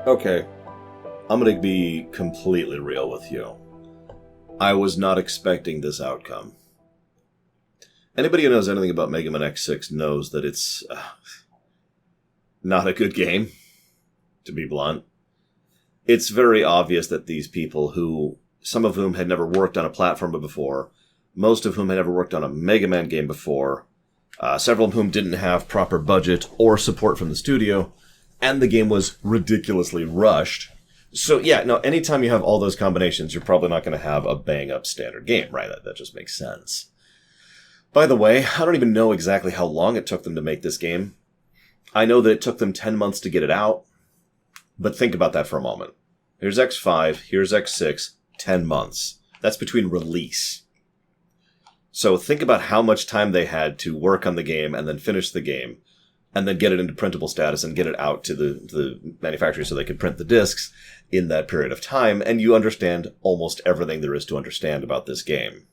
Okay, I'm gonna be completely real with you. I was not expecting this outcome. Anybody who knows anything about Mega Man X6 knows that it's not a good game, to be blunt. It's very obvious that these people who, some of whom had never worked on a platform before, most of whom had never worked on a Mega Man game before, several of whom didn't have proper budget or support from the studio, and the game was ridiculously rushed. So yeah, no, anytime you have all those combinations, you're probably not going to have a bang-up standard game, right? That just makes sense. By the way, I don't even know exactly how long it took them to make this game. I know that it took them 10 months to get it out, but think about that for a moment. Here's X5, here's X6, 10 months. That's between release. So think about how much time they had to work on the game and then finish the game, and then get it into printable status and get it out to the manufacturer so they could print the discs in that period of time, and you understand almost everything there is to understand about this game.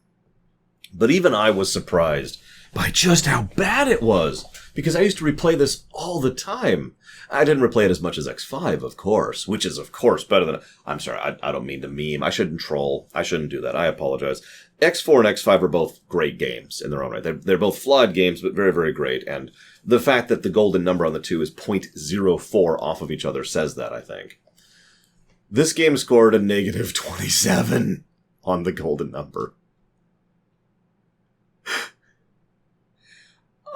But even I was surprised by just how bad it was, because I used to replay this all the time. I didn't replay it as much as X5, of course, which is, of course, better than... I'm sorry, I don't mean to meme. I shouldn't troll. I shouldn't do that. I apologize. X4 and X5 are both great games in their own right. They're both flawed games, but very, very great. And the fact that the golden number on the two is 0.04 off of each other says that, I think. This game scored a negative 27 on the golden number.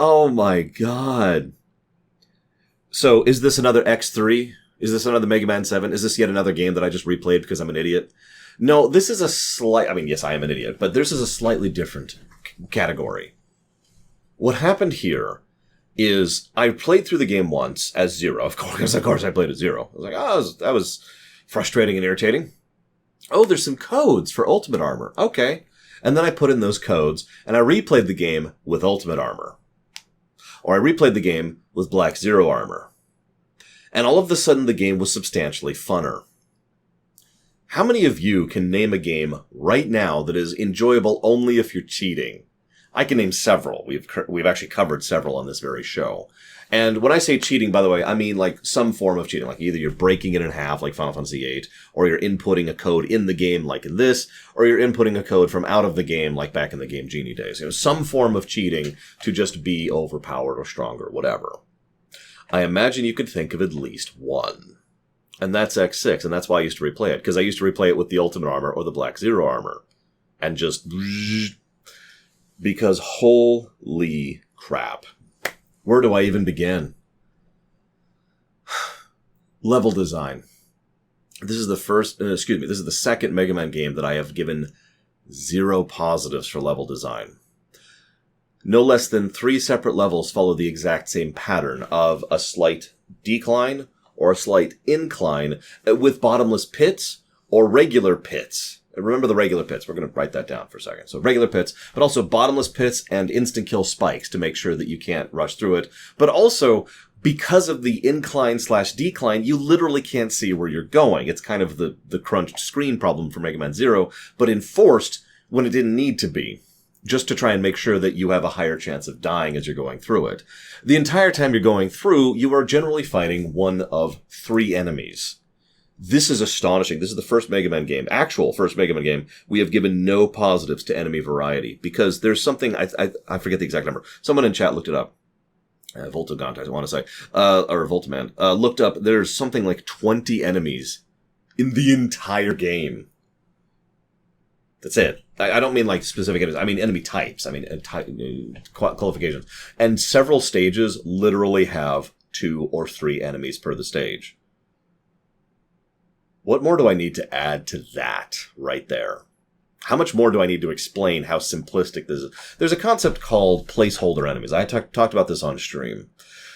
Oh my god. So, is this another X3? Is this another Mega Man 7? Is this yet another game that I just replayed because I'm an idiot? No, this is a slight... I mean, yes, I am an idiot, but this is a slightly different category. What happened here is I played through the game once as Zero. Of course, I played as Zero. I was like, oh, that was frustrating and irritating. Oh, there's some codes for Ultimate Armor. Okay. And then I put in those codes, and I replayed the game with Ultimate Armor. Or I replayed the game with Black Zero Armor. And all of a sudden, the game was substantially funner. How many of you can name a game right now that is enjoyable only if you're cheating? I can name several. We've actually covered several on this very show. And when I say cheating, by the way, I mean like some form of cheating. Like either you're breaking it in half, like Final Fantasy VIII, or you're inputting a code in the game, like in this, or you're inputting a code from out of the game, like back in the Game Genie days. Some form of cheating to just be overpowered or stronger, whatever. I imagine you could think of at least one. And that's X6, and that's why I used to replay it, because I used to replay it with the Ultimate Armor or the Black Zero Armor. And just... because holy crap. Where do I even begin? Level design. This is the second Mega Man game that I have given 0 positives for level design. No less than 3 separate levels follow the exact same pattern of a slight decline or a slight incline with bottomless pits or regular pits. Remember the regular pits. We're going to write that down for a second. So regular pits, but also bottomless pits and instant kill spikes to make sure that you can't rush through it. But also, because of the incline/decline, you literally can't see where you're going. It's kind of the crunched screen problem for Mega Man Zero, but enforced when it didn't need to be, just to try and make sure that you have a higher chance of dying as you're going through it. The entire time you're going through, you are generally fighting one of 3 enemies. This is astonishing. This is the first Mega Man game, actual first Mega Man game, we have given no positives to enemy variety. Because there's something, I forget the exact number. Someone in chat looked it up. Voltagant, I want to say. Or Voltaman. Looked up, there's something like 20 enemies in the entire game. That's it. I don't mean like specific enemies. I mean enemy types. I mean qualifications. And several stages literally have 2 or 3 enemies per the stage. What more do I need to add to that right there? How much more do I need to explain how simplistic this is? There's a concept called placeholder enemies. I talked about this on stream.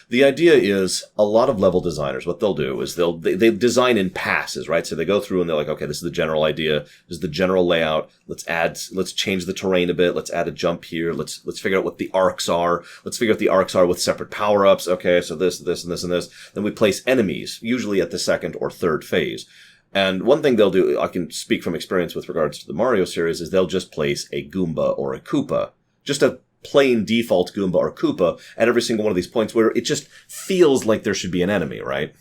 The idea is a lot of level designers, what they'll do is they design in passes, right? So they go through and they're like, okay, this is the general idea. This is the general layout. Let's change the terrain a bit. Let's add a jump here. Let's figure out what the arcs are. Let's figure out the arcs are with separate power-ups. Okay, so this, and this, and this. Then we place enemies, usually at the second or third phase. And one thing they'll do, I can speak from experience with regards to the Mario series, is they'll just place a Goomba or a Koopa. Just a plain default Goomba or Koopa at every single one of these points where it just feels like there should be an enemy, right?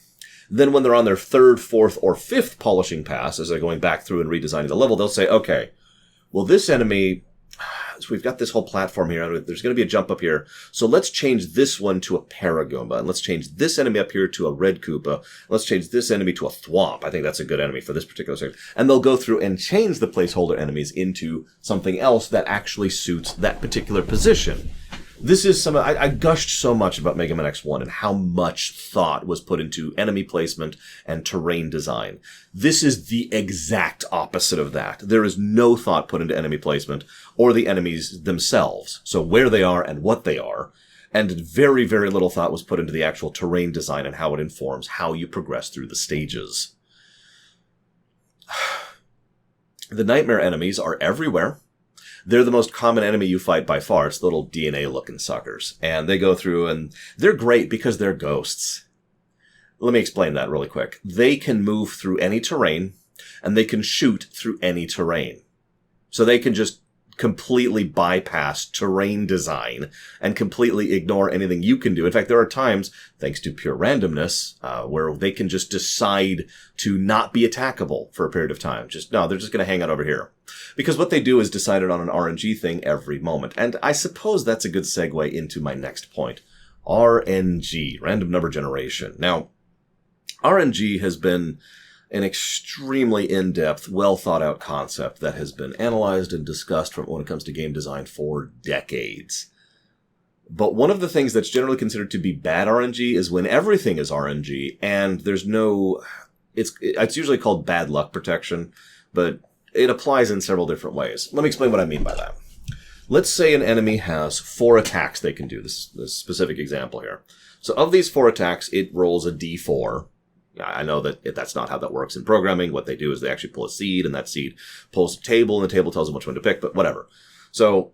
Then when they're on their third, fourth, or fifth polishing pass, as they're going back through and redesigning the level, they'll say, okay, well, this enemy, so we've got this whole platform here. There's going to be a jump up here. So let's change this one to a Paragoomba. And let's change this enemy up here to a Red Koopa. Let's change this enemy to a Thwomp. I think that's a good enemy for this particular section. And they'll go through and change the placeholder enemies into something else that actually suits that particular position. This is I gushed so much about Mega Man X1 and how much thought was put into enemy placement and terrain design. This is the exact opposite of that. There is no thought put into enemy placement or the enemies themselves. So where they are and what they are. And very, very little thought was put into the actual terrain design and how it informs how you progress through the stages. The nightmare enemies are everywhere. They're the most common enemy you fight by far. It's little DNA-looking suckers. And they go through, and they're great because they're ghosts. Let me explain that really quick. They can move through any terrain, and they can shoot through any terrain. So they can just completely bypass terrain design and completely ignore anything you can do. In fact, there are times, thanks to pure randomness, where they can just decide to not be attackable for a period of time. They're just going to hang out over here. Because what they do is decided on an RNG thing every moment. And I suppose that's a good segue into my next point. RNG, random number generation. Now, RNG has been an extremely in-depth, well-thought-out concept that has been analyzed and discussed when it comes to game design for decades. But one of the things that's generally considered to be bad RNG is when everything is RNG and there's no... It's usually called bad luck protection, but it applies in several different ways. Let me explain what I mean by that. Let's say an enemy has 4 attacks they can do, this specific example here. So of these 4 attacks, it rolls a d4. I know that that's not how that works in programming. What they do is they actually pull a seed, and that seed pulls a table, and the table tells them which one to pick, but whatever. So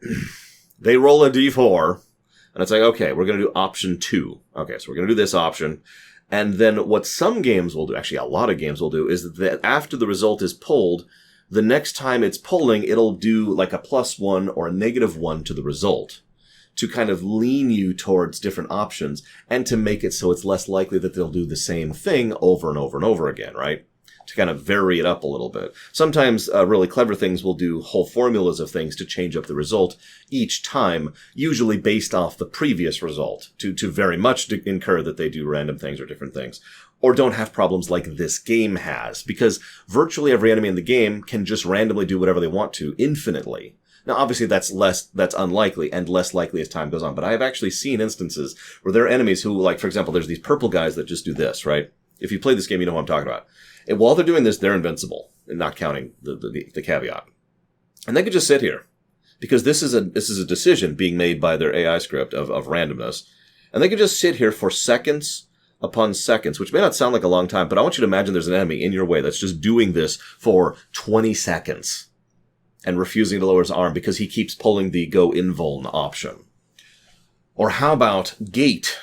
they roll a d4, and it's like, okay, we're going to do option 2. Okay, so we're going to do this option. And then what some games will do, actually a lot of games will do, is that after the result is pulled, the next time it's pulling, it'll do like a +1 or a -1 to the result to kind of lean you towards different options and to make it so it's less likely that they'll do the same thing over and over and over again, right? To kind of vary it up a little bit. Sometimes really clever things will do whole formulas of things to change up the result each time, usually based off the previous result, to very much incur that they do random things or different things. Or don't have problems like this game has, because virtually every enemy in the game can just randomly do whatever they want to, infinitely. Now, obviously, that's unlikely and less likely as time goes on, but I have actually seen instances where there are enemies who, like, for example, there's these purple guys that just do this, right? If you play this game, you know what I'm talking about. And while they're doing this, they're invincible, and not counting the caveat. And they could just sit here, because this is a decision being made by their AI script of randomness, and they could just sit here for seconds upon seconds, which may not sound like a long time, but I want you to imagine there's an enemy in your way that's just doing this for 20 seconds. And refusing to lower his arm because he keeps pulling the go invuln option. Or how about Gate?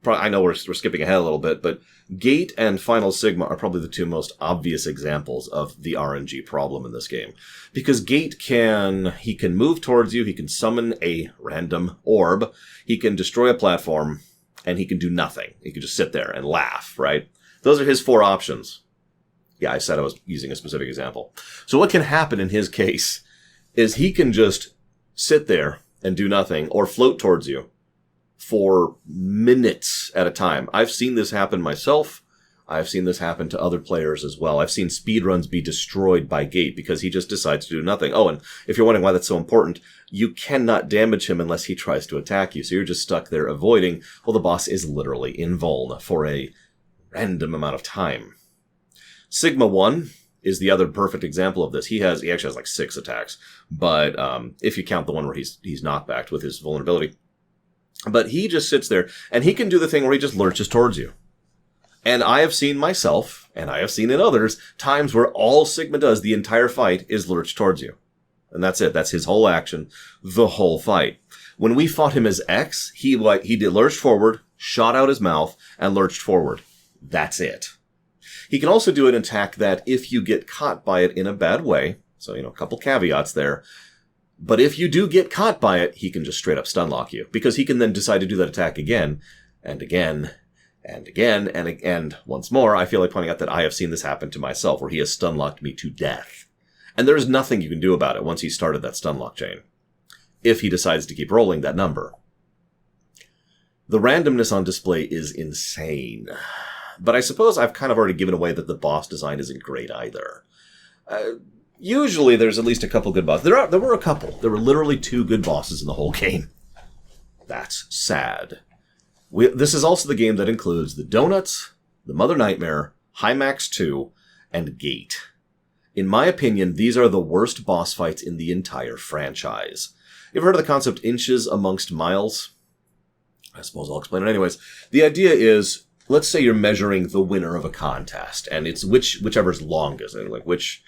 I know we're skipping ahead a little bit, but Gate and Final Sigma are probably the 2 most obvious examples of the RNG problem in this game. Because Gate he can move towards you, he can summon a random orb, he can destroy a platform, and he can do nothing. He can just sit there and laugh, right? Those are his 4 options. Yeah, I said I was using a specific example. So what can happen in his case is he can just sit there and do nothing or float towards you for minutes at a time. I've seen this happen myself. I've seen this happen to other players as well. I've seen speedruns be destroyed by Gate because he just decides to do nothing. Oh, and if you're wondering why that's so important, you cannot damage him unless he tries to attack you. So you're just stuck there avoiding. Well, the boss is literally invuln for a random amount of time. Sigma 1 is the other perfect example of this. He actually has like 6 attacks, but if you count the one where he's knockbacked with his vulnerability. But he just sits there, and he can do the thing where he just lurches towards you. And I have seen myself, and I have seen in others, times where all Sigma does the entire fight is lurch towards you. And that's it. That's his whole action, the whole fight. When we fought him as X, he did lurch forward, shot out his mouth, and lurched forward. That's it. He can also do an attack that if you get caught by it in a bad way, so, a couple caveats there, but if you do get caught by it, he can just straight up stun lock you, because he can then decide to do that attack again, and again, And again, and once more, I feel like pointing out that I have seen this happen to myself, where he has stun-locked me to death. And there's nothing you can do about it once he started that stun-lock chain, if he decides to keep rolling that number. The randomness on display is insane. But I suppose I've kind of already given away that the boss design isn't great either. Usually there's at least a couple good bosses. There were a couple. There were literally 2 good bosses in the whole game. That's sad. This is also the game that includes the Donuts, the Mother Nightmare, Hymax 2, and Gate. In my opinion, these are the worst boss fights in the entire franchise. You ever heard of the concept inches amongst miles? I suppose I'll explain it anyways. The idea is, let's say you're measuring the winner of a contest, and it's whichever's longest, like which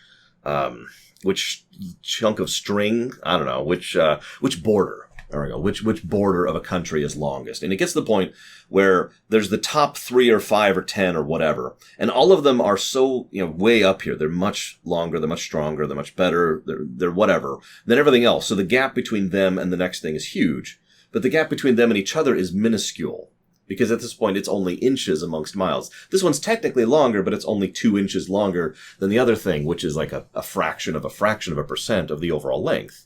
chunk of string, I don't know, which border. There we go. Which border of a country is longest? And it gets to the point where there's the top 3 or 5 or 10 or whatever. And all of them are so, way up here. They're much longer, they're much stronger, they're much better, they're whatever than everything else. So the gap between them and the next thing is huge. But the gap between them and each other is minuscule. Because at this point, it's only inches amongst miles. This one's technically longer, but it's only 2 inches longer than the other thing, which is like a fraction of a percent of the overall length.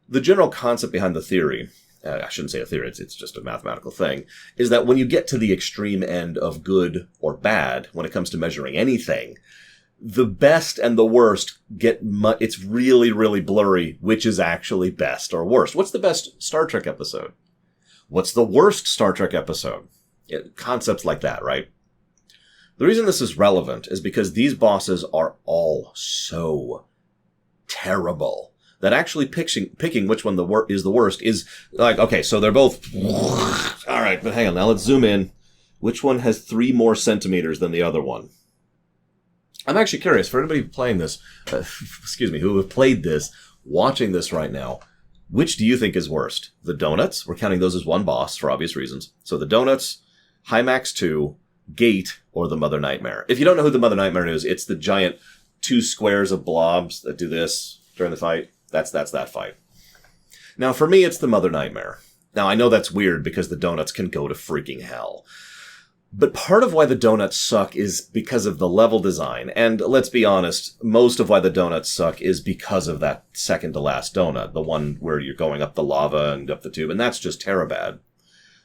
The general concept behind the theory, I shouldn't say a theory, it's just a mathematical thing, is that when you get to the extreme end of good or bad, when it comes to measuring anything, the best and the worst it's really, really blurry which is actually best or worst. What's the best Star Trek episode? What's the worst Star Trek episode? Concepts like that, right? The reason this is relevant is because these bosses are all so terrible that actually picking which one is the worst is like, okay, so they're both... All right, but hang on, now let's zoom in. Which one has 3 more centimeters than the other one? I'm actually curious, for anybody playing this, who have played this, watching this right now, which do you think is worst? The Donuts, we're counting those as one boss for obvious reasons. So the Donuts, Hymax 2, Gate, or the Mother Nightmare. If you don't know who the Mother Nightmare is, it's the giant 2 squares of blobs that do this during the fight. That's that fight. Now, for me, it's the Mother Nightmare. Now, I know that's weird because the Donuts can go to freaking hell. But part of why the Donuts suck is because of the level design. And let's be honest, most of why the Donuts suck is because of that second to last donut, the one where you're going up the lava and up the tube, and that's just terribad.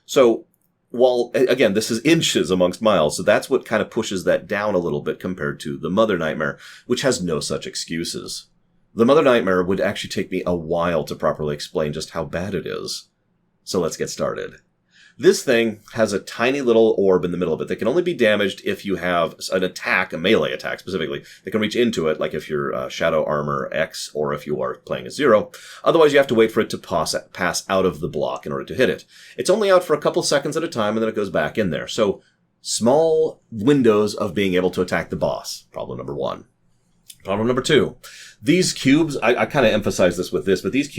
So, while, again, this is inches amongst miles, so that's what kind of pushes that down a little bit compared to the Mother Nightmare, which has no such excuses. The Mother Nightmare would actually take me a while to properly explain just how bad it is. So let's get started. This thing has a tiny little orb in the middle of it that can only be damaged if you have an attack, a melee attack specifically, that can reach into it, like if you're Shadow Armor X or if you are playing a 0. Otherwise, you have to wait for it to pass out of the block in order to hit it. It's only out for a couple seconds at a time, and then it goes back in there. So, small windows of being able to attack the boss. Problem number 1. Problem number 2. These cubes, I kind of emphasize this with this, but these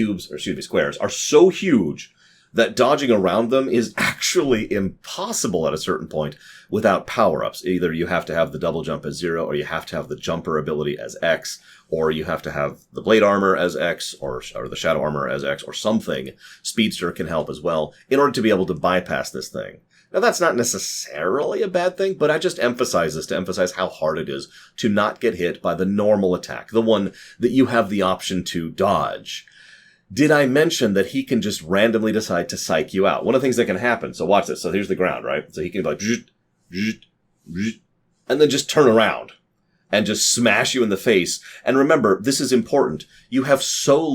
squares, are so huge that dodging around them is actually impossible at a certain point without power-ups. Either you have to have the double jump as 0, or you have to have the jumper ability as X, or you have to have the blade armor as X, or the shadow armor as X, or something. Speedster can help as well, in order to be able to bypass this thing. Now, that's not necessarily a bad thing, but I just emphasize this to emphasize how hard it is to not get hit by the normal attack, the one that you have the option to dodge. Did I mention that he can just randomly decide to psych you out? One of the things that can happen, so watch this. So here's the ground, right? So he can be like, and then just turn around and just smash you in the face. And remember, this is important. You have so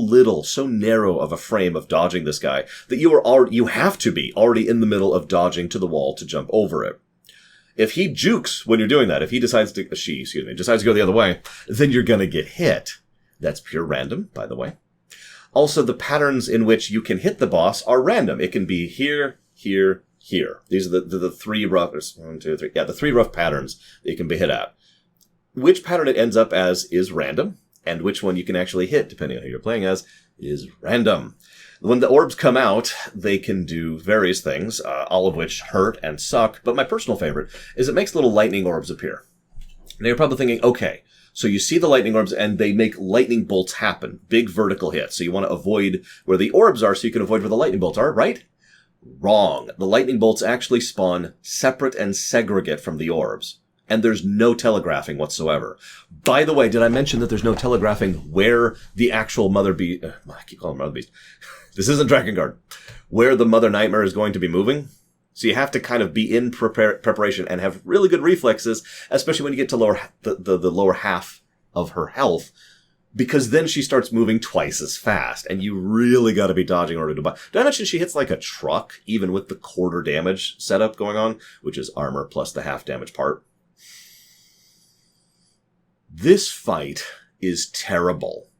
narrow of a frame of dodging this guy that you have to be already in the middle of dodging to the wall to jump over it. If he jukes when you're doing that, if he decides to go the other way, then you're going to get hit. That's pure random, by the way. Also, the patterns in which you can hit the boss are random. It can be here, here, here. These are the 3 rough, 1, 2, 3. Yeah, the 3 rough patterns that you can be hit at. Which pattern it ends up as is random, and which one you can actually hit, depending on who you're playing as, is random. When the orbs come out, they can do various things, all of which hurt and suck, but my personal favorite is it makes little lightning orbs appear. Now you're probably thinking, okay, so you see the lightning orbs and they make lightning bolts happen, big vertical hits, so you want to avoid where the orbs are so you can avoid where the lightning bolts are, right? Wrong. The lightning bolts actually spawn separate and segregate from the orbs. And there's no telegraphing whatsoever. By the way, did I mention that there's no telegraphing where the actual Mother Beast... I keep calling her Mother Beast. This isn't Drakengard. Where the Mother Nightmare is going to be moving. So you have to kind of be in preparation and have really good reflexes, especially when you get to the lower half of her health, because then she starts moving twice as fast, and you really got to be dodging in order to buy. Did I mention she hits like a truck, even with the quarter damage setup going on, which is armor plus the half damage part? This fight is terrible.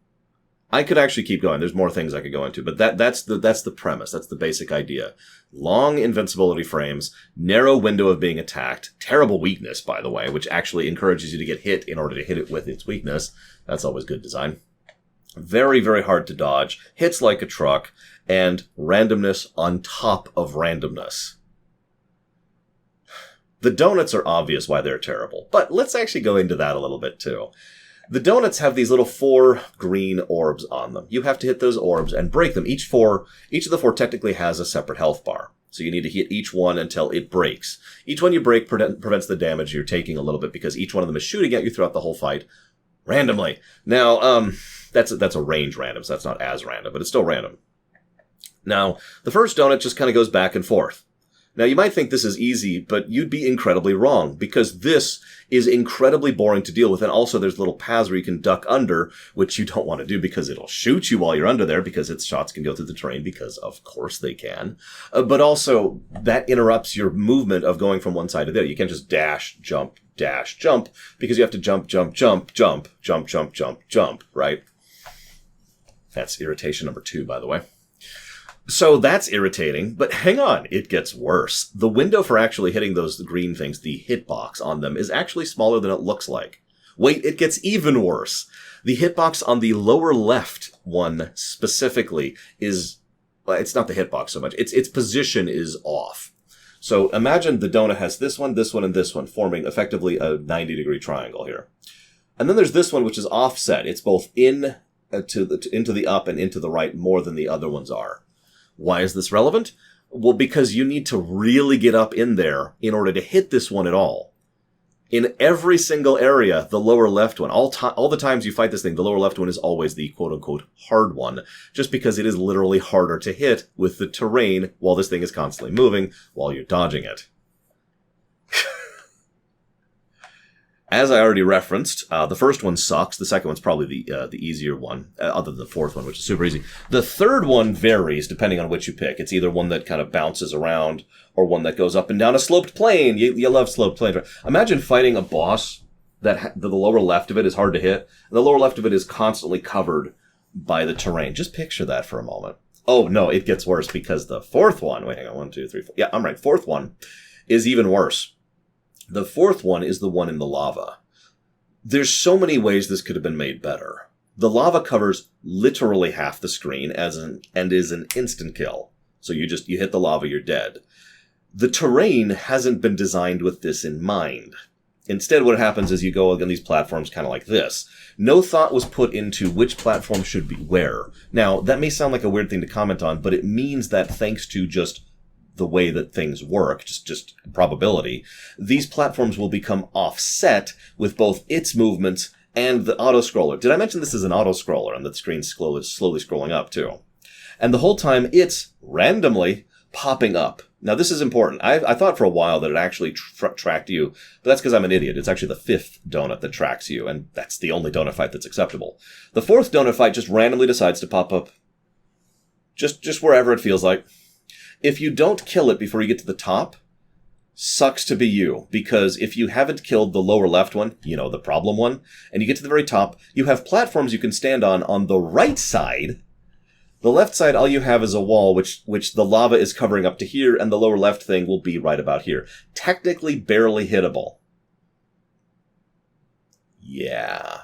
I could actually keep going. There's more things I could go into, but that's the premise. That's the basic idea. Long invincibility frames, narrow window of being attacked, terrible weakness, by the way, which actually encourages you to get hit in order to hit it with its weakness. That's always good design. Very, very hard to dodge, hits like a truck, and randomness on top of randomness. The donuts are obvious why they're terrible, but let's actually go into that a little bit too. The donuts have these little 4 green orbs on them. You have to hit those orbs and break them. Each of the 4 technically has a separate health bar. So you need to hit each one until it breaks. Each one you break prevents the damage you're taking a little bit, because each one of them is shooting at you throughout the whole fight randomly. Now, that's a range random, so that's not as random, but it's still random. Now, the first donut just kind of goes back and forth. Now, you might think this is easy, but you'd be incredibly wrong, because this is incredibly boring to deal with, and also there's little paths where you can duck under, which you don't want to do because it'll shoot you while you're under there, because its shots can go through the terrain, because of course they can. But also, that interrupts your movement of going from one side to the other. You can't just dash, jump, because you have to jump, right? That's irritation number 2, by the way. So that's irritating, but hang on, it gets worse. The window for actually hitting those green things, the hitbox on them, is actually smaller than it looks like. Wait, it gets even worse. The hitbox on the lower left one specifically is, well, it's not the hitbox so much, its position is off. So imagine the donut has this one, and this one, forming effectively a 90-degree triangle here. And then there's this one, which is offset. It's both into the up and into the right more than the other ones are. Why is this relevant? Well, because you need to really get up in there in order to hit this one at all. In every single area, the lower left one, all the times you fight this thing, the lower left one is always the quote-unquote hard one, just because it is literally harder to hit with the terrain while this thing is constantly moving while you're dodging it. As I already referenced, the first one sucks. The second one's probably the easier one, other than the fourth one, which is super easy. The third one varies depending on which you pick. It's either one that kind of bounces around or one that goes up and down a sloped plane. You love sloped planes. Right? Imagine fighting a boss that the lower left of it is hard to hit, and the lower left of it is constantly covered by the terrain. Just picture that for a moment. Oh, no, it gets worse because the fourth one... Wait, hang on. 1, 2, 3, 4. Yeah, I'm right. Fourth one is even worse. The fourth one is the one in the lava. There's so many ways this could have been made better. The lava covers literally half the screen and is an instant kill. So you hit the lava, you're dead. The terrain hasn't been designed with this in mind. Instead, what happens is you go on these platforms kind of like this. No thought was put into which platform should be where. Now, that may sound like a weird thing to comment on, but it means that thanks to just the way that things work, just probability, these platforms will become offset with both its movements and the auto-scroller. Did I mention this is an auto-scroller and the screen's slowly scrolling up too? And the whole time it's randomly popping up. Now this is important. I thought for a while that it actually tracked you, but that's because I'm an idiot. It's actually the fifth donut that tracks you, and that's the only donut fight that's acceptable. The fourth donut fight just randomly decides to pop up just wherever it feels like. If you don't kill it before you get to the top, sucks to be you, because if you haven't killed the lower left one, the problem one, and you get to the very top, you have platforms you can stand on the right side. The left side, all you have is a wall, which the lava is covering up to here, and the lower left thing will be right about here. Technically barely hittable. Yeah.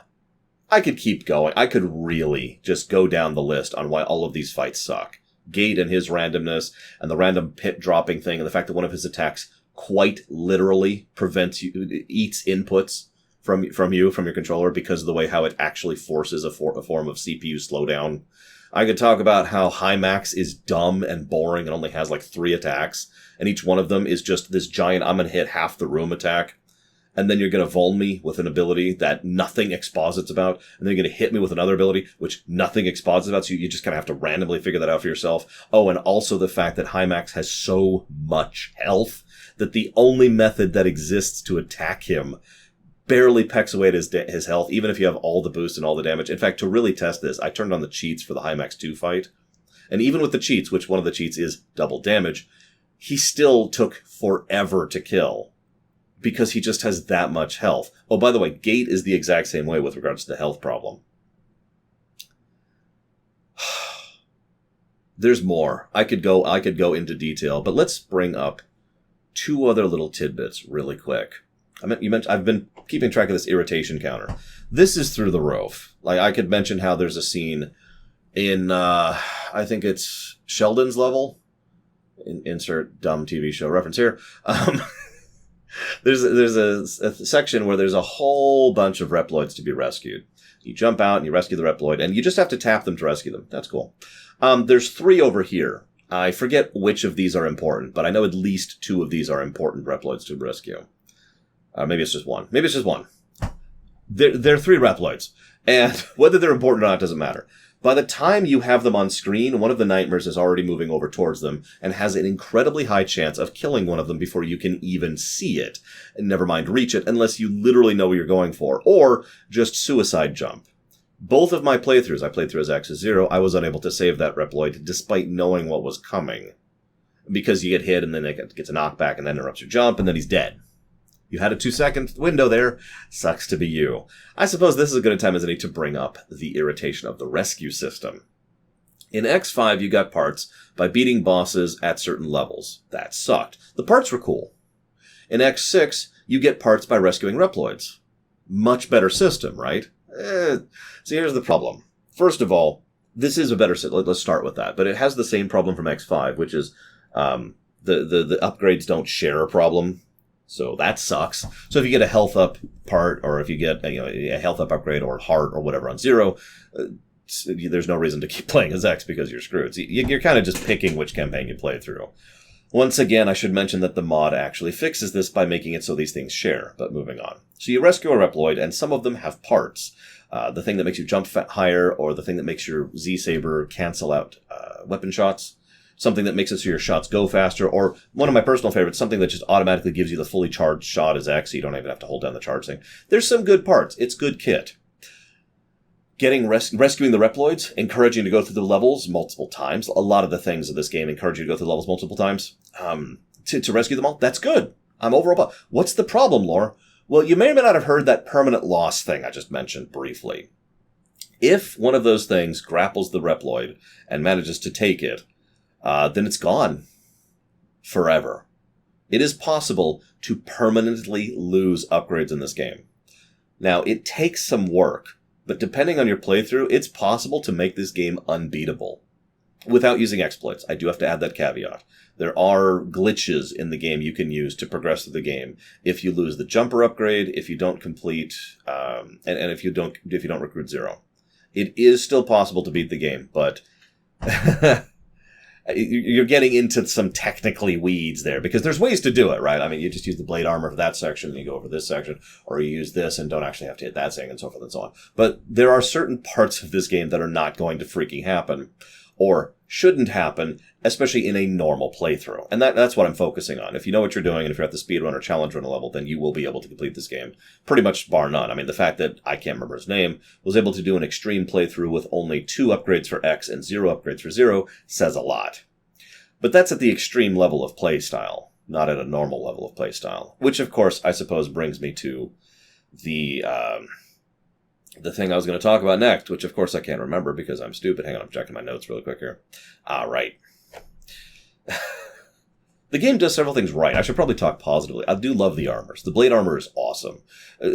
I could keep going. I could really just go down the list on why all of these fights suck. Gate and his randomness, and the random pit dropping thing, and the fact that one of his attacks quite literally eats inputs from your controller because of the way how it actually forces a form of CPU slowdown. I could talk about how high max is dumb and boring and only has like 3 attacks, and each one of them is just this giant, I'm going to hit half the room attack, and then you're going to vul me with an ability that nothing exposits about, and then you're going to hit me with another ability which nothing exposits about, so you just kind of have to randomly figure that out for yourself. Oh, and also the fact that high max has so much health that the only method that exists to attack him barely pecks away at his health, even if you have all the boost and all the damage. In fact, to really test this, I turned on the cheats for the high max 2 fight. And even with the cheats, which one of the cheats is double damage, he still took forever to kill because he just has that much health. Oh, by the way, Gate is the exact same way with regards to the health problem. There's more. I could go into detail, but let's bring up 2 other little tidbits really quick. I've been keeping track of this irritation counter. This is through the roof. Like, I could mention how there's a scene in, I think it's Sheldon's level. Insert dumb TV show reference here. There's a section where there's a whole bunch of Reploids to be rescued. You jump out and you rescue the Reploid, and you just have to tap them to rescue them. That's cool. There's 3 over here. I forget which of these are important, but I know at least 2 of these are important Reploids to rescue. Maybe it's just one. They're 3 Reploids, and whether they're important or not doesn't matter. By the time you have them on screen, one of the nightmares is already moving over towards them and has an incredibly high chance of killing one of them before you can even see it. And never mind reach it, unless you literally know what you're going for, or just suicide jump. Both of my playthroughs, I played through as X is 0, I was unable to save that Reploid despite knowing what was coming. Because you get hit and then it gets a knockback and then interrupts your jump and then he's dead. You had a 2-second window there. Sucks to be you. I suppose this is as good a time as any to bring up the irritation of the rescue system. In X5, you got parts by beating bosses at certain levels. That sucked. The parts were cool. In X6, you get parts by rescuing Reploids. Much better system, right? So here's the problem. First of all, this is a better system. Let's start with that. But it has the same problem from X5, which is the upgrades don't share a problem. So that sucks. So if you get a health up part, or if you get a health up upgrade or heart or whatever on 0, there's no reason to keep playing as X because you're screwed. So you're kind of just picking which campaign you play through. Once again, I should mention that the mod actually fixes this by making it so these things share. But moving on. So you rescue a Reploid, and some of them have parts. The thing that makes you jump higher, or the thing that makes your Z-Saber cancel out weapon shots. Something that makes it so your shots go faster, or one of my personal favorites, something that just automatically gives you the fully charged shot as X, so you don't even have to hold down the charge thing. There's some good parts. It's good kit. Rescuing the Reploids, encouraging you to go through the levels multiple times. A lot of the things of this game encourage you to go through the levels multiple times. To rescue them all, that's good. I'm overall. What's the problem, Lore? Well, you may or may not have heard that permanent loss thing I just mentioned briefly. If one of those things grapples the Reploid and manages to take it, then it's gone forever. It is possible to permanently lose upgrades in this game. Now, it takes some work, but depending on your playthrough, it's possible to make this game unbeatable without using exploits. I do have to add that caveat. There are glitches in the game you can use to progress through the game. If you lose the jumper upgrade, if you don't complete, and if you don't recruit 0, it is still possible to beat the game, but you're getting into some technically weeds there, because there's ways to do it, right? I mean, you just use the blade armor for that section, and you go over this section, or you use this and don't actually have to hit that thing, and so forth and so on. But there are certain parts of this game that are not going to freaking happen, or shouldn't happen, especially in a normal playthrough. And that's what I'm focusing on. If you know what you're doing, and if you're at the speedrun or challenge run level, then you will be able to complete this game, pretty much bar none. I mean, the fact that, I can't remember his name, was able to do an extreme playthrough with only 2 upgrades for X and 0 upgrades for 0 says a lot. But that's at the extreme level of playstyle, not at a normal level of playstyle. Which, of course, I suppose brings me to the thing I was going to talk about next, which, of course, I can't remember because I'm stupid. Hang on, I'm checking my notes really quick here. Right. The game does several things right. I should probably talk positively. I do love the armors. The blade armor is awesome.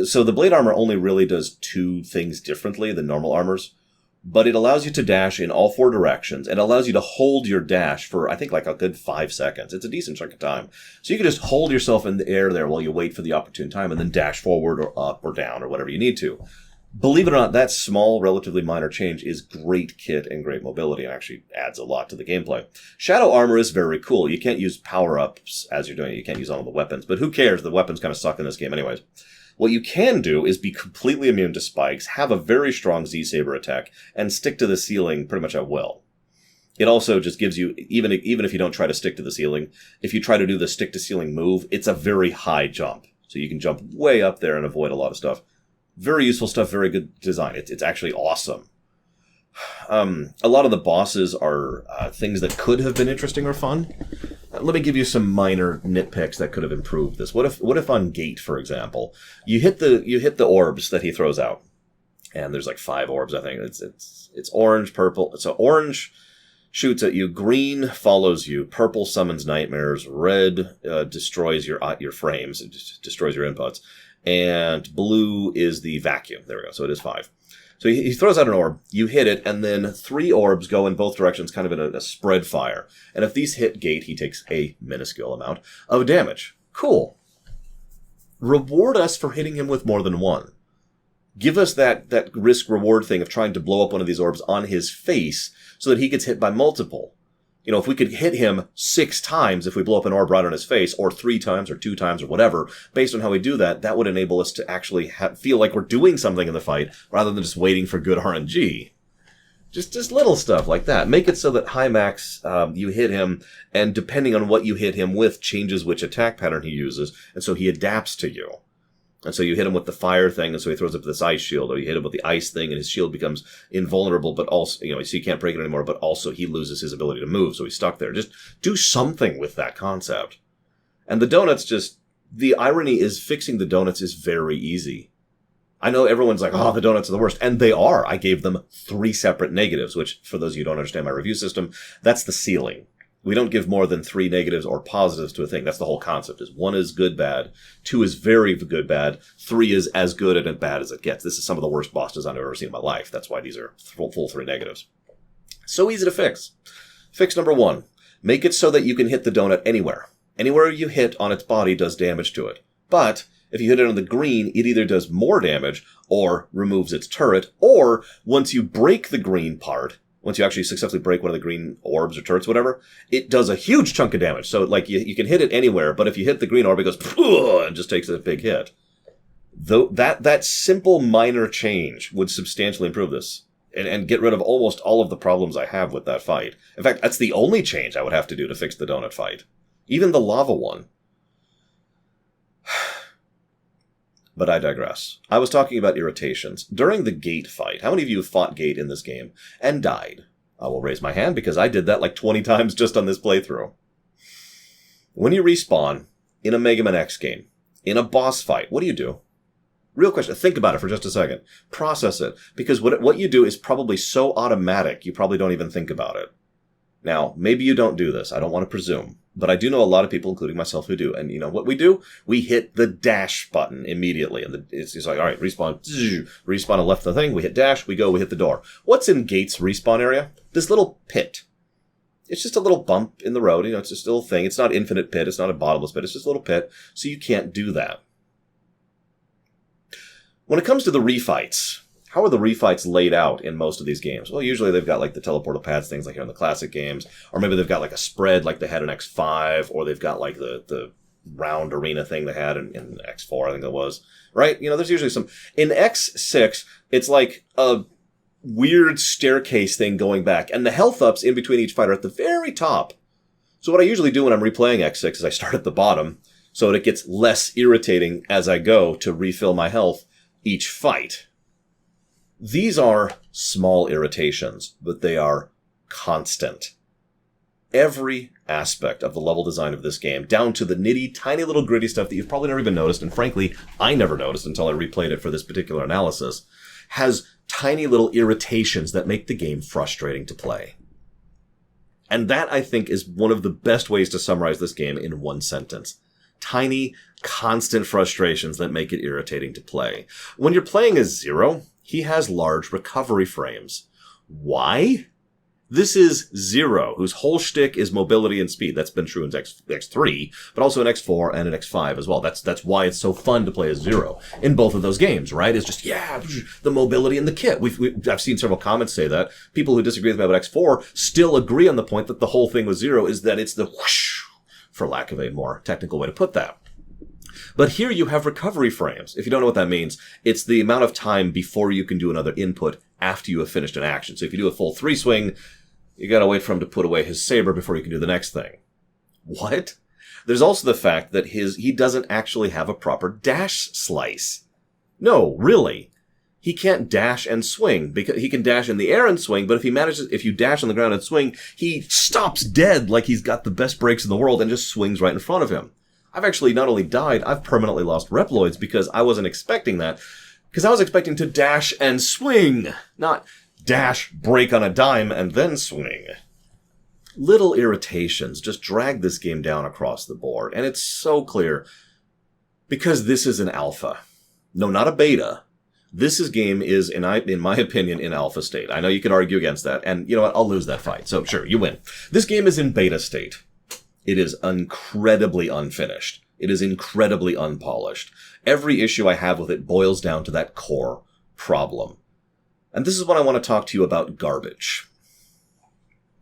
So the blade armor only really does 2 things differently than normal armors. But it allows you to dash in all 4 directions, and allows you to hold your dash for, I think, like a good 5 seconds. It's a decent chunk of time. So you can just hold yourself in the air there while you wait for the opportune time, and then dash forward or up or down or whatever you need to. Believe it or not, that small, relatively minor change is great kit and great mobility and actually adds a lot to the gameplay. Shadow armor is very cool. You can't use power-ups as you're doing it. You can't use all the weapons, but who cares? The weapons kind of suck in this game anyways. What you can do is be completely immune to spikes, have a very strong Z-Saber attack, and stick to the ceiling pretty much at will. It also just gives you, even if you don't try to stick to the ceiling, if you try to do the stick-to-ceiling move, it's a very high jump. So you can jump way up there and avoid a lot of stuff. Very useful stuff, very good design. It's actually awesome. A lot of the bosses are things that could have been interesting or fun. Let me give you some minor nitpicks that could have improved this. What if on Gate, for example, you hit the orbs that he throws out, and there's like 5 orbs, I think. It's orange, purple. So orange shoots at you, green follows you, purple summons nightmares, red destroys your frames, it just destroys your inputs. And blue is the vacuum. There we go. So it is 5. So he throws out an orb, you hit it, and then 3 orbs go in both directions, kind of in a spread fire. And if these hit Gate, he takes a minuscule amount of damage. Cool. Reward us for hitting him with more than 1. Give us that risk-reward thing of trying to blow up one of these orbs on his face so that he gets hit by multiple. You know, if we could hit him 6 times if we blow up an orb right on his face, or 3 times, or 2 times, or whatever, based on how we do that, that would enable us to actually feel like we're doing something in the fight, rather than just waiting for good RNG. Just little stuff like that. Make it so that high max, you hit him, and depending on what you hit him with, changes which attack pattern he uses, and so he adapts to you. And so you hit him with the fire thing, and so he throws up this ice shield, or you hit him with the ice thing, and his shield becomes invulnerable, but also, so you can't break it anymore, but also he loses his ability to move, so he's stuck there. Just do something with that concept. And the donuts the irony is fixing the donuts is very easy. I know everyone's like, oh, the donuts are the worst, and they are. I gave them 3 separate negatives, which, for those of you who don't understand my review system, that's the ceiling. We don't give more than 3 negatives or positives to a thing. That's the whole concept. Is 1 is good, bad. 2 is very good, bad. 3 is as good and as bad as it gets. This is some of the worst boss design I've ever seen in my life. That's why these are full 3 negatives. So easy to fix. Fix number 1. Make it so that you can hit the donut anywhere. Anywhere you hit on its body does damage to it. But if you hit it on the green, it either does more damage or removes its turret, or once you break the green part, once you actually successfully break one of the green orbs or turrets, whatever, it does a huge chunk of damage. So, like, you can hit it anywhere, but if you hit the green orb, it goes, and just takes a big hit. Though that simple minor change would substantially improve this, and get rid of almost all of the problems I have with that fight. In fact, that's the only change I would have to do to fix the donut fight. Even the lava one. But I digress. I was talking about irritations. During the Gate fight, how many of you have fought Gate in this game and died? I will raise my hand because I did that like 20 times just on this playthrough. When you respawn in a Mega Man X game, in a boss fight, what do? Real question. Think about it for just a second. Process it. Because what you do is probably so automatic, you probably don't even think about it. Now, maybe you don't do this. I don't want to presume. But I do know a lot of people, including myself, who do. And you know what we do? We hit the dash button immediately. And it's like, all right, respawn. Respawn and left the thing. We hit dash. We go. We hit the door. What's in Gate's respawn area? This little pit. It's just a little bump in the road. It's just a little thing. It's not infinite pit. It's not a bottomless pit. It's just a little pit. So you can't do that. When it comes to the refights, how are the refights laid out in most of these games? Well, usually they've got like the teleportal pads, things like here in the classic games, or maybe they've got like a spread like they had in X5, or they've got like the round arena thing they had in X4, I think it was, right? There's usually some. In X6, it's like a weird staircase thing going back, and the health ups in between each fight are at the very top. So what I usually do when I'm replaying X6 is I start at the bottom, so that it gets less irritating as I go to refill my health each fight. These are small irritations, but they are constant. Every aspect of the level design of this game, down to the nitty, tiny little gritty stuff that you've probably never even noticed, and frankly, I never noticed until I replayed it for this particular analysis, has tiny little irritations that make the game frustrating to play. And that, I think, is one of the best ways to summarize this game in one sentence. Tiny, constant frustrations that make it irritating to play. When you're playing as Zero, he has large recovery frames. Why? This is Zero, whose whole shtick is mobility and speed. That's been true in X3, but also in X4 and in X5 as well. That's why it's so fun to play as Zero in both of those games, right? It's just, the mobility and the kit. I've seen several comments say that. People who disagree with me about X4 still agree on the point that the whole thing with Zero is that it's the whoosh, for lack of a more technical way to put that. But here you have recovery frames. If you don't know what that means, it's the amount of time before you can do another input after you have finished an action. So if you do a full 3 swing, you gotta wait for him to put away his saber before you can do the next thing. What? There's also the fact that he doesn't actually have a proper dash slice. No, really. He can't dash and swing, because he can dash in the air and swing, but if you dash on the ground and swing, he stops dead like he's got the best brakes in the world and just swings right in front of him. I've actually not only died, I've permanently lost Reploids because I wasn't expecting that. Because I was expecting to dash and swing, not dash, break on a dime, and then swing. Little irritations just drag this game down across the board, and it's so clear. Because this is an alpha. No, not a beta. This game is, in my opinion, in alpha state. I know you could argue against that, and you know what? I'll lose that fight. So sure, you win. This game is in beta state. It is incredibly unfinished. It is incredibly unpolished. Every issue I have with it boils down to that core problem. And this is what I want to talk to you about garbage.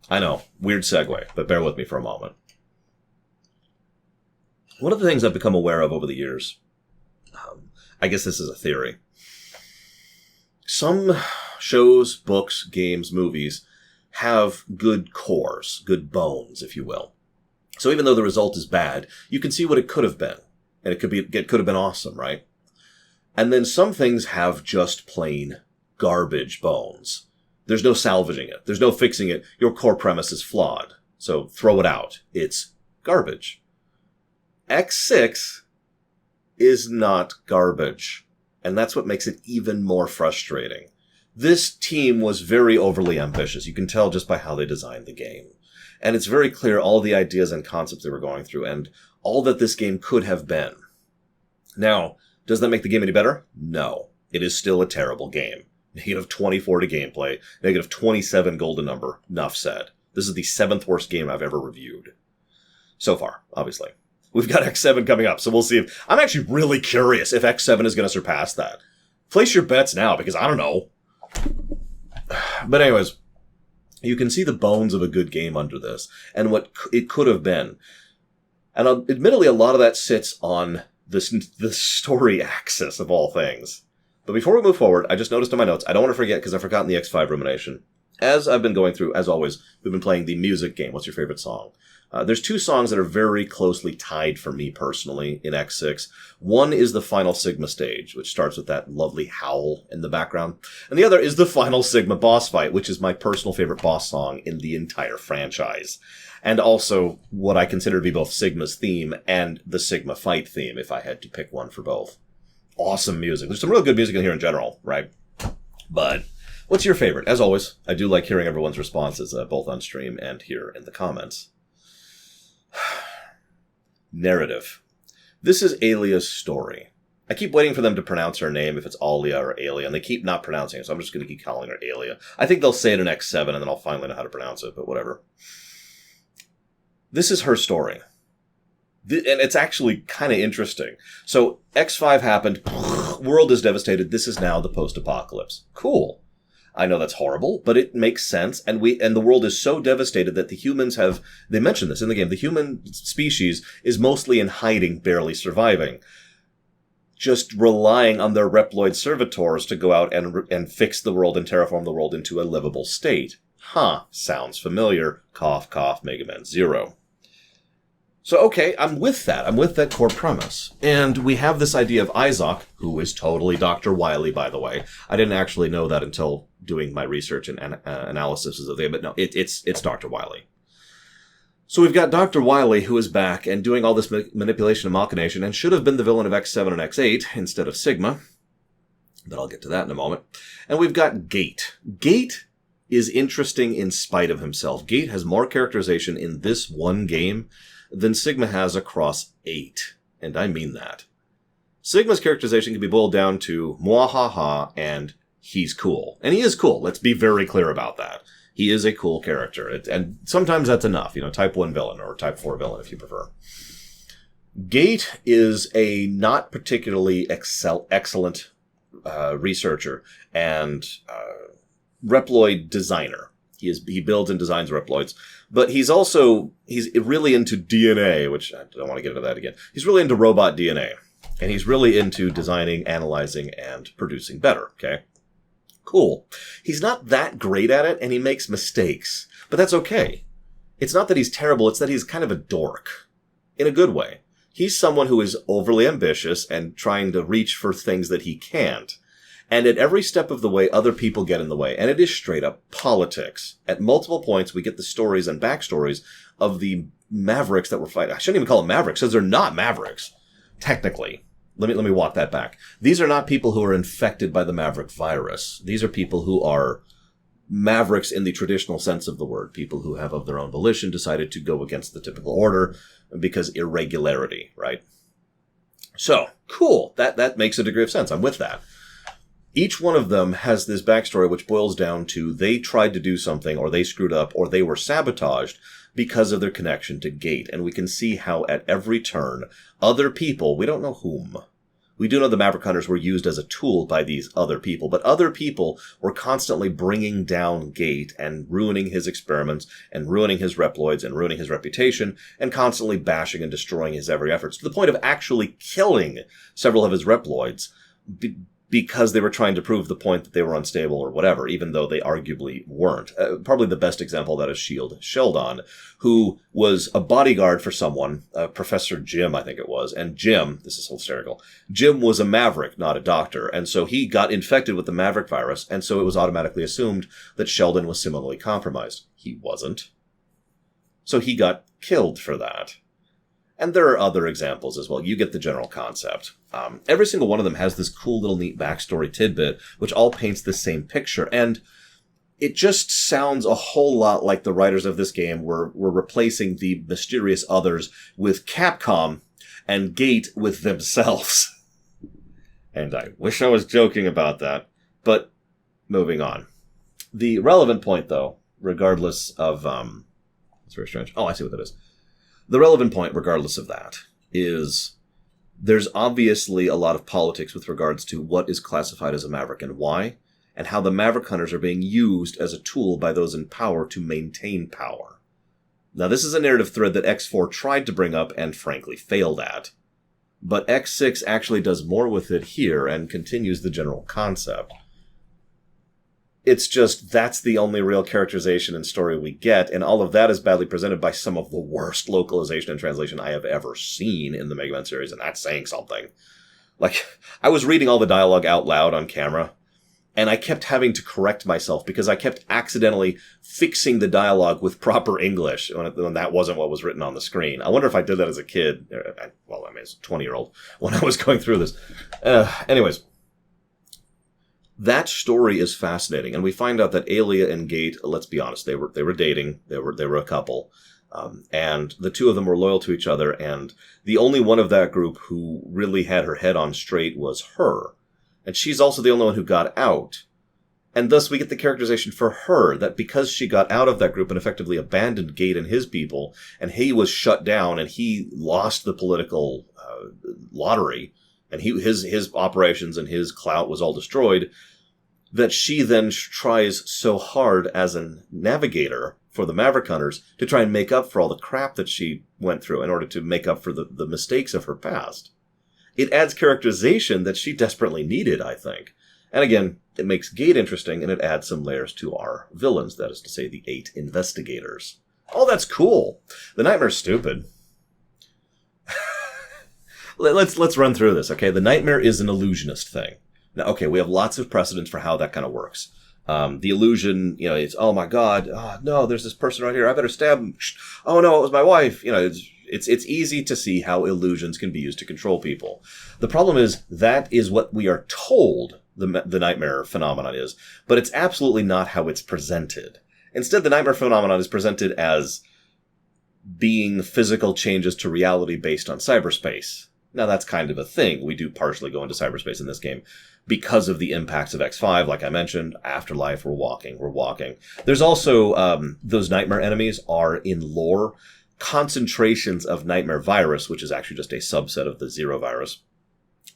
I know, weird segue, but bear with me for a moment. One of the things I've become aware of over the years, I guess this is a theory. Some shows, books, games, movies have good cores, good bones, if you will. So even though the result is bad, you can see what it could have been. And it could have been awesome, right? And then some things have just plain garbage bones. There's no salvaging it. There's no fixing it. Your core premise is flawed. So throw it out. It's garbage. X6 is not garbage. And that's what makes it even more frustrating. This team was very overly ambitious. You can tell just by how they designed the game. And it's very clear all the ideas and concepts they were going through and all that this game could have been. Now, does that make the game any better? No. It is still a terrible game. Negative 24 to gameplay, negative 27 golden number, enough said. This is the 7th worst game I've ever reviewed. So far, obviously. We've got X7 coming up, so we'll see if... I'm actually really curious if X7 is going to surpass that. Place your bets now, because I don't know. But anyways... You can see the bones of a good game under this, and what it could have been. And admittedly, a lot of that sits on the story axis of all things. But before we move forward, I just noticed in my notes, I don't want to forget because I've forgotten the X5 Rumination. As I've been going through, as always, we've been playing the music game. What's your favorite song? There's 2 songs that are very closely tied for me personally in X6. One is the final Sigma stage, which starts with that lovely howl in the background. And the other is the final Sigma boss fight, which is my personal favorite boss song in the entire franchise. And also what I consider to be both Sigma's theme and the Sigma fight theme, if I had to pick one for both. Awesome music. There's some real good music in here in general, right? But what's your favorite? As always, I do like hearing everyone's responses, both on stream and here in the comments. Narrative. This is Alia's story. I keep waiting for them to pronounce her name, if it's Alia or Alia, and they keep not pronouncing it, so I'm just going to keep calling her Alia. I think they'll say it in X7, and then I'll finally know how to pronounce it, but whatever. This is her story. And it's actually kind of interesting. So, X5 happened, world is devastated, this is now the post-apocalypse. Cool. I know that's horrible, but it makes sense, and the world is so devastated that the humans they mention this in the game, the human species is mostly in hiding, barely surviving. Just relying on their Reploid servitors to go out and fix the world and terraform the world into a livable state. Huh, sounds familiar. Cough, cough, Mega Man Zero. So, okay, I'm with that. I'm with that core premise. And we have this idea of Isaac, who is totally Dr. Wily, by the way. I didn't actually know that until doing my research and analysis of the game, but no, it's Dr. Wily. So we've got Dr. Wily, who is back and doing all this manipulation and machination, and should have been the villain of X7 and X8 instead of Sigma. But I'll get to that in a moment. And we've got Gate. Gate is interesting in spite of himself. Gate has more characterization in this one game than Sigma has across 8. And I mean that. Sigma's characterization can be boiled down to mwahaha and he's cool. And he is cool. Let's be very clear about that. He is a cool character. And sometimes that's enough. Type 1 villain or type 4 villain if you prefer. Gate is a not particularly excellent researcher and Reploid designer. He builds and designs Reploids, but he's really into DNA, which I don't want to get into that again. He's really into robot DNA, and he's really into designing, analyzing, and producing better. Okay, cool. He's not that great at it, and he makes mistakes, but that's okay. It's not that he's terrible; it's that he's kind of a dork, in a good way. He's someone who is overly ambitious and trying to reach for things that he can't. And at every step of the way, other people get in the way. And it is straight up politics. At multiple points, we get the stories and backstories of the Mavericks that were fighting. I shouldn't even call them Mavericks, because they're not Mavericks. Technically. Let me walk that back. These are not people who are infected by the Maverick virus. These are people who are Mavericks in the traditional sense of the word. People who have, of their own volition, decided to go against the typical order because irregularity, right? So, cool. That makes a degree of sense. I'm with that. Each one of them has this backstory which boils down to they tried to do something, or they screwed up, or they were sabotaged because of their connection to Gate. And we can see how at every turn, other people, we don't know whom. We do know the Maverick Hunters were used as a tool by these other people, but other people were constantly bringing down Gate and ruining his experiments and ruining his Reploids and ruining his reputation and constantly bashing and destroying his every efforts to the point of actually killing several of his Reploids because they were trying to prove the point that they were unstable or whatever, even though they arguably weren't. Probably the best example of that is Sheldon, who was a bodyguard for someone, Professor Jim, I think it was. And Jim, this is hysterical, Jim was a Maverick, not a doctor. And so he got infected with the Maverick virus, and so it was automatically assumed that Sheldon was similarly compromised. He wasn't. So he got killed for that. And there are other examples as well. You get the general concept. Every single one of them has this cool little neat backstory tidbit, which all paints the same picture. And it just sounds a whole lot like the writers of this game were replacing the mysterious others with Capcom and Gate with themselves. And I wish I was joking about that. But moving on. The relevant point, though, regardless of... it's very strange. Oh, I see what that is. The relevant point, regardless of that, is there's obviously a lot of politics with regards to what is classified as a Maverick and why, and how the Maverick Hunters are being used as a tool by those in power to maintain power. Now, this is a narrative thread that X4 tried to bring up and frankly failed at, but X6 actually does more with it here and continues the general concept. It's just, that's the only real characterization and story we get, and all of that is badly presented by some of the worst localization and translation I have ever seen in the Mega Man series, and that's saying something. Like, I was reading all the dialogue out loud on camera, and I kept having to correct myself because I kept accidentally fixing the dialogue with proper English when that wasn't what was written on the screen. I wonder if I did that as a kid. Well, I mean, as a 20-year-old, when I was going through this. Anyways. That story is fascinating, and we find out that Alia and Gate, let's be honest, they were dating, they were a couple, and the two of them were loyal to each other, and the only one of that group who really had her head on straight was her, and she's also the only one who got out, and thus we get the characterization for her, that because she got out of that group and effectively abandoned Gate and his people, and he was shut down, and he lost the political lottery, and his operations and his clout was all destroyed, that she then tries so hard as a navigator for the Maverick Hunters to try and make up for all the crap that she went through in order to make up for the mistakes of her past. It adds characterization that she desperately needed, I think. And again, it makes Gate interesting, and it adds some layers to our villains, that is to say, the 8 investigators. Oh, that's cool! The Nightmare's stupid. Let's run through this, okay? The Nightmare is an illusionist thing. Now, okay, we have lots of precedents for how that kind of works. The illusion, it's, oh my god, oh no, there's this person right here, I better stab him. Oh no, it was my wife. It's easy to see how illusions can be used to control people. The problem is, that is what we are told the Nightmare phenomenon is, but it's absolutely not how it's presented. Instead, the Nightmare phenomenon is presented as being physical changes to reality based on cyberspace. Now, that's kind of a thing. We do partially go into cyberspace in this game because of the impacts of X5. Like I mentioned, Afterlife, we're walking. There's also, those nightmare enemies are in lore concentrations of nightmare virus, which is actually just a subset of the Zero virus.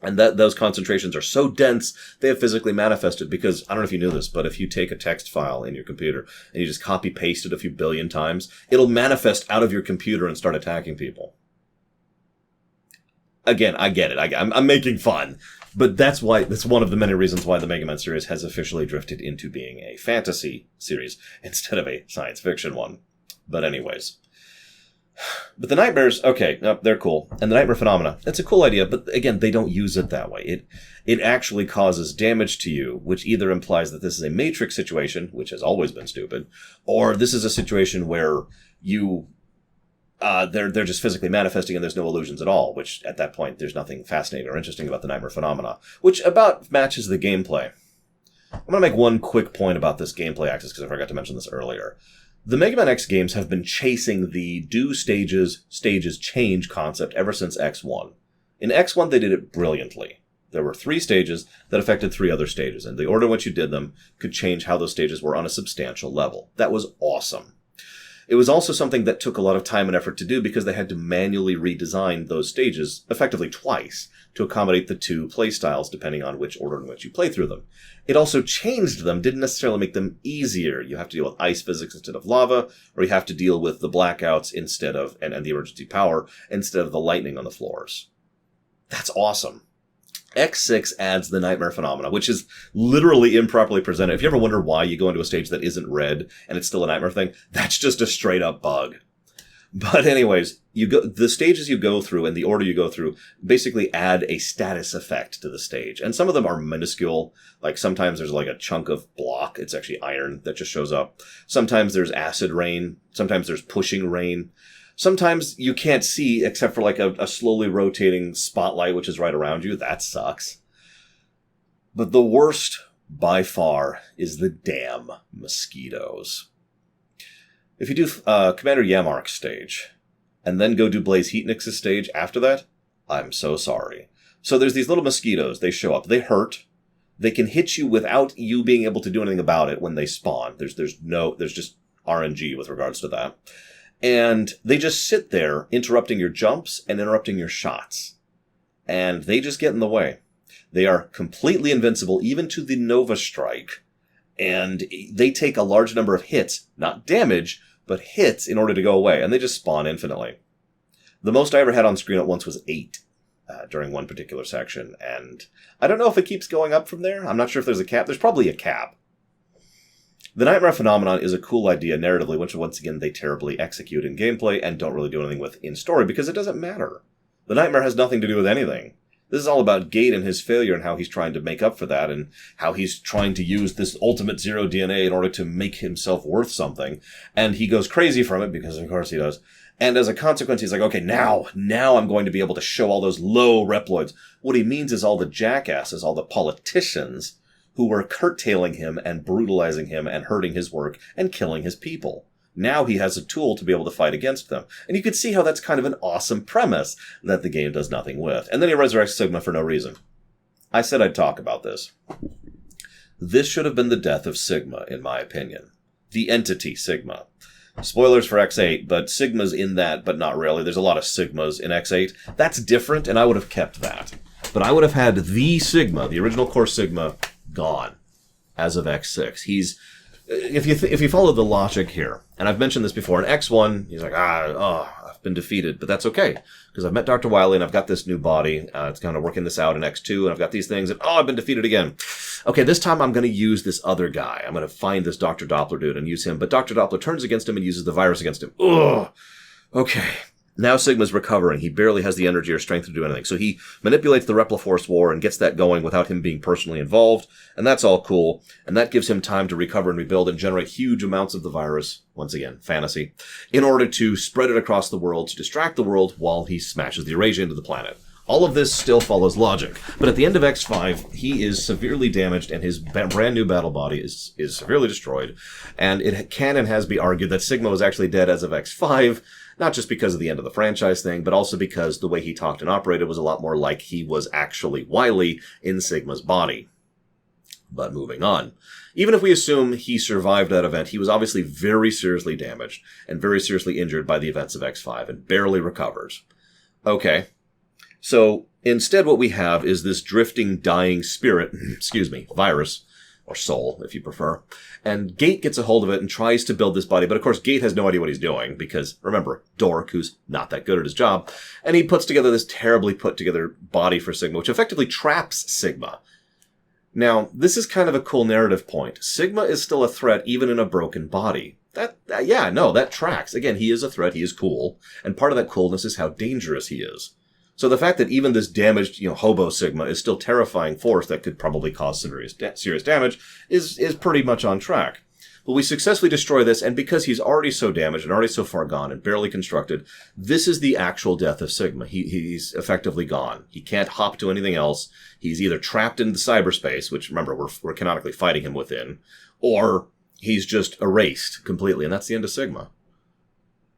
And those concentrations are so dense, they have physically manifested because, I don't know if you knew this, but if you take a text file in your computer and you just copy paste it a few billion times, it'll manifest out of your computer and start attacking people. Again, I get it. I'm making fun. But that's one of the many reasons why the Mega Man series has officially drifted into being a fantasy series instead of a science fiction one. But anyways. But the nightmares, okay, they're cool. And the nightmare phenomena, that's a cool idea, but again, they don't use it that way. It actually causes damage to you, which either implies that this is a Matrix situation, which has always been stupid, or this is a situation where they're just physically manifesting and there's no illusions at all, which at that point, there's nothing fascinating or interesting about the nightmare phenomena, which about matches the gameplay. I'm going to make one quick point about this gameplay axis because I forgot to mention this earlier. The Mega Man X games have been chasing the do stages change concept ever since X1. In X1, they did it brilliantly. There were 3 stages that affected 3 other stages, and the order in which you did them could change how those stages were on a substantial level. That was awesome. It was also something that took a lot of time and effort to do because they had to manually redesign those stages effectively twice to accommodate the 2 playstyles depending on which order in which you play through them. It also changed them, didn't necessarily make them easier. You have to deal with ice physics instead of lava, or you have to deal with the blackouts instead of, and the emergency power, instead of the lightning on the floors. That's awesome. X6 adds the nightmare phenomena, which is literally improperly presented. If you ever wonder why you go into a stage that isn't red and it's still a nightmare thing, that's just a straight up bug. But anyways, the stages you go through and the order you go through basically add a status effect to the stage. And some of them are minuscule. Like sometimes there's like a chunk of block. It's actually iron that just shows up. Sometimes there's acid rain. Sometimes there's pushing rain. Sometimes you can't see except for like a slowly rotating spotlight, which is right around you. That sucks. But the worst, by far, is the damn mosquitos. If you do Commander Yamark's stage, and then go do Blaze Heatnix's stage after that, I'm so sorry. So there's these little mosquitos. They show up. They hurt. They can hit you without you being able to do anything about it when they spawn. There's just RNG with regards to that. And they just sit there interrupting your jumps and interrupting your shots. And they just get in the way. They are completely invincible, even to the Nova Strike. And they take a large number of hits, not damage, but hits in order to go away. And they just spawn infinitely. The most I ever had on screen at once was 8 during one particular section. And I don't know if it keeps going up from there. I'm not sure if there's a cap. There's probably a cap. The Nightmare Phenomenon is a cool idea narratively, which once again they terribly execute in gameplay and don't really do anything with in story because it doesn't matter. The Nightmare has nothing to do with anything. This is all about Gate and his failure and how he's trying to make up for that and how he's trying to use this ultimate zero DNA in order to make himself worth something. And he goes crazy from it because of course he does. And as a consequence, he's like, okay, now I'm going to be able to show all those low Reploids. What he means is all the jackasses, all the politicians who were curtailing him and brutalizing him and hurting his work and killing his people. Now he has a tool to be able to fight against them. And you can see how that's kind of an awesome premise that the game does nothing with. And then he resurrects Sigma for no reason. I said I'd talk about this. This should have been the death of Sigma, in my opinion. The entity Sigma. Spoilers for X8, but Sigma's in that, but not really. There's a lot of Sigmas in X8. That's different, and I would have kept that. But I would have had the Sigma, the original core Sigma, gone as of X6. He's, if you follow the logic here, and I've mentioned this before, in X1, he's like, I've been defeated, but that's okay, because I've met Dr. Wily and I've got this new body, it's kind of working this out in X2, and I've got these things, and I've been defeated again. Okay, this time I'm going to use this other guy. I'm going to find this Dr. Doppler dude and use him, but Dr. Doppler turns against him and uses the virus against him. Ugh. Okay. Now Sigma's recovering. He barely has the energy or strength to do anything. So he manipulates the Repliforce War and gets that going without him being personally involved. And that's all cool. And that gives him time to recover and rebuild and generate huge amounts of the virus. Once again, fantasy. In order to spread it across the world, to distract the world while he smashes the erasure into the planet. All of this still follows logic. But at the end of X5, he is severely damaged and his brand new battle body is severely destroyed. And it can and has been argued that Sigma was actually dead as of X5. Not just because of the end of the franchise thing, but also because the way he talked and operated was a lot more like he was actually Wily in Sigma's body. But moving on. Even if we assume he survived that event, he was obviously very seriously damaged and very seriously injured by the events of X5 and barely recovers. Okay. So instead what we have is this drifting, dying spirit, virus, or soul, if you prefer. And Gate gets a hold of it and tries to build this body, but of course Gate has no idea what he's doing, because, remember, Dork, who's not that good at his job, and he puts together this terribly put together body for Sigma, which effectively traps Sigma. Now, this is kind of a cool narrative point. Sigma is still a threat even in a broken body. That tracks. Again, he is a threat, he is cool, and part of that coolness is how dangerous he is. So the fact that even this damaged, hobo Sigma is still terrifying force that could probably cause serious damage is pretty much on track. But we successfully destroy this, and because he's already so damaged and already so far gone and barely constructed, this is the actual death of Sigma. He's effectively gone. He can't hop to anything else. He's either trapped in the cyberspace, which, remember, we're canonically fighting him within, or he's just erased completely, and that's the end of Sigma.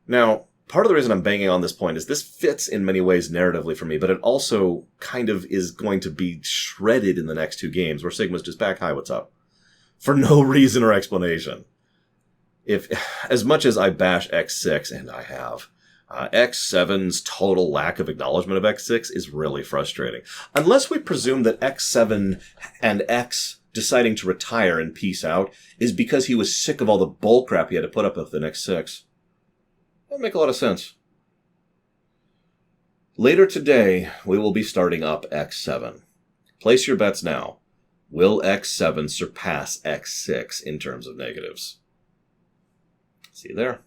Now, part of the reason I'm banging on this point is this fits in many ways narratively for me, but it also kind of is going to be shredded in the next two games, where Sigma's just back, hi, what's up? For no reason or explanation. As much as I bash X6, and I have, X7's total lack of acknowledgement of X6 is really frustrating. Unless we presume that X7 and X deciding to retire and peace out is because he was sick of all the bullcrap he had to put up with in X6. That make a lot of sense. Later today, we will be starting up X7. Place your bets now. Will X7 surpass X6 in terms of negatives? See you there.